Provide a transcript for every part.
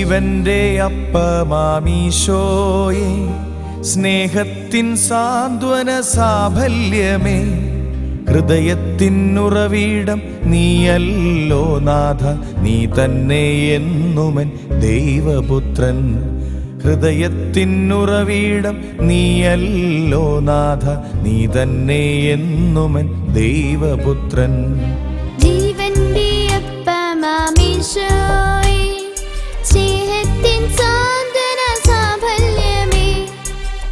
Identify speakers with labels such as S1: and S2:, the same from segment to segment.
S1: ജീവന്റെ അപ്പമാമീശോയെ, സ്നേഹത്തിൻ സാന്ത്വന സാഫല്യമേ, ഹൃദയത്തിനുറവിടം നീയല്ലോ നാഥ, നീ തന്നെ എന്നുമൻ ദൈവപുത്രൻ. ഹൃദയത്തിനുറവിടം നീയല്ലോ നാഥ, നീ തന്നെ എന്നുമൻ ദൈവപുത്രൻ.
S2: ജീവന്റെ അപ്പമാമീശോയെ, സ്നേഹത്തിൻ സാന്ത്വന സാഫല്യമേ,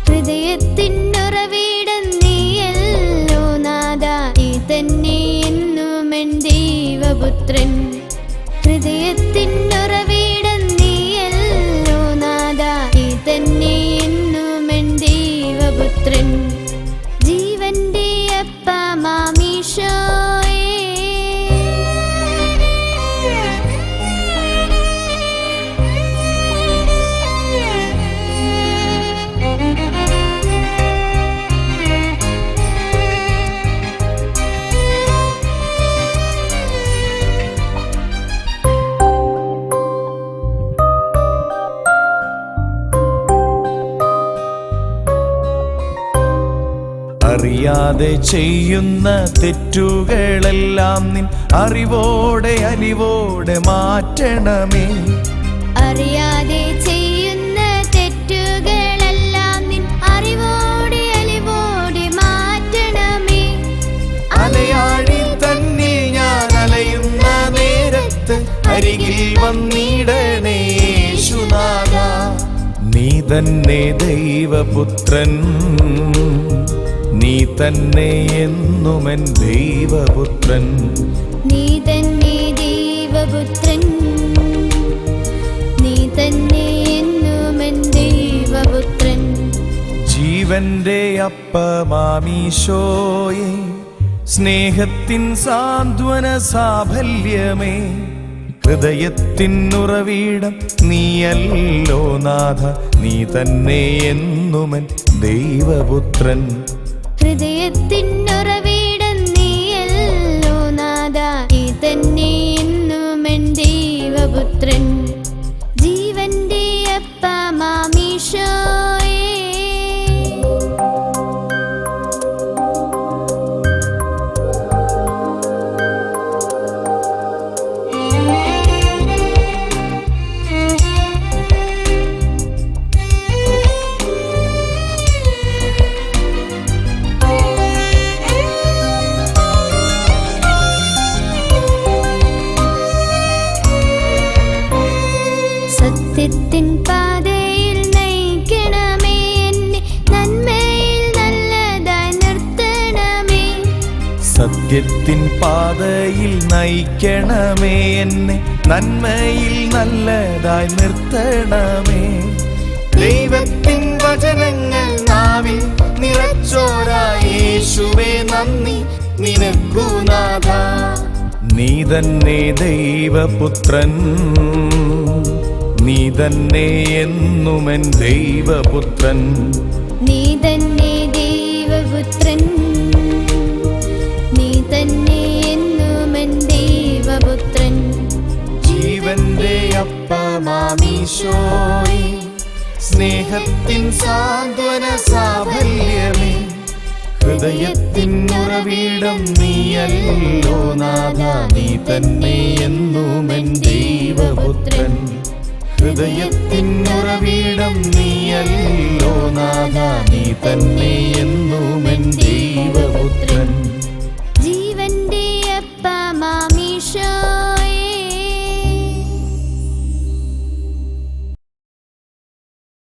S2: ഹൃദയത്തിനുറവിടം നീയല്ലോ നാഥ, നീ തന്നെ എന്നുമൻ ദൈവപുത്രൻ. ഹൃദയത്തിനുറവിടം നീയല്ലോ നാഥ, നീ തന്നെ എന്നുമൻ ദൈവപുത്രൻ. ജീവന്റെ അപ്പമാമീശോയെ.
S1: അറിയാതെ ചെയ്യുന്ന തെറ്റുകളെല്ലാം നിൻ അറിവോടെ അലിവോടെ മാറ്റണമേ.
S2: അറിയാതെ ചെയ്യുന്ന തെറ്റുകളെല്ലാം നിൻ അറിവോടെ അലിവോടെ മാറ്റണമേ.
S1: അലയാഴി തന്നിൽ ഞാൻ അലയുന്ന നേരത്ത് അരികിൽ വന്നിടണേ യേശുനാഥ. നീ തന്നെ ദൈവപുത്രൻ, നീ തന്നെ എന്നുമൻ ദൈവപുത്രൻ.
S2: നീ തന്നെ ദൈവപുത്രൻ, നീ തന്നെ എന്നുമൻ ദൈവപുത്രൻ.
S1: ജീവന്റെ അപ്പമാമീശോയെ, സ്നേഹത്തിൻ സാന്ത്വന സാഫല്യമേ, ഹൃദയത്തിനുറവിടം നീയല്ലോ നാഥ, നീ തന്നെ എന്നുമൻ ദൈവപുത്രൻ.
S2: ഹൃദയത്തിനുറവിടം നീയല്ലോ നാഥ, നീ തന്നെ എന്നുമൻ ദൈവപുത്രൻ. ജീവന്റെ അപ്പമാമീശോയെ. സത്യത്തിൻ പാതയിൽ നയിക്കണമേ എന്നെ, നന്മയിൽ നല്ലതായി നിർത്തണമേ.
S1: സത്യത്തിൻ പാതയിൽ നയിക്കണമേ എന്നെ, നന്മയിൽ നല്ലതായി നിർത്തണമേ. ദൈവത്തിൻ വചനങ്ങൾ നാവിൽ നിറച്ചോരാ യേശുവേ, നന്ദി നിനക്കു നാഥ. നീ തന്നെ ദൈവപുത്രൻ, നീ തന്നെ എന്നുമൻ ദൈവപുത്രൻ.
S2: നീ തന്നെ ദൈവപുത്രൻ, നീ തന്നെ എന്നുമൻ ദൈവപുത്രൻ.
S1: ജീവന്റെ അപ്പമാമീശോയെ, സ്നേഹത്തിൻ സാന്ത്വന സാഫല്യമേ, ഹൃദയത്തിനുറവിടം നീയല്ലോ നാഥ, നീ തന്നെ എന്നുമൻ ദൈവപുത്രൻ. ഹൃദയത്തിനുറവിടം നീയല്ലോ നാഥ, നീ തന്നെ എന്നുമൻ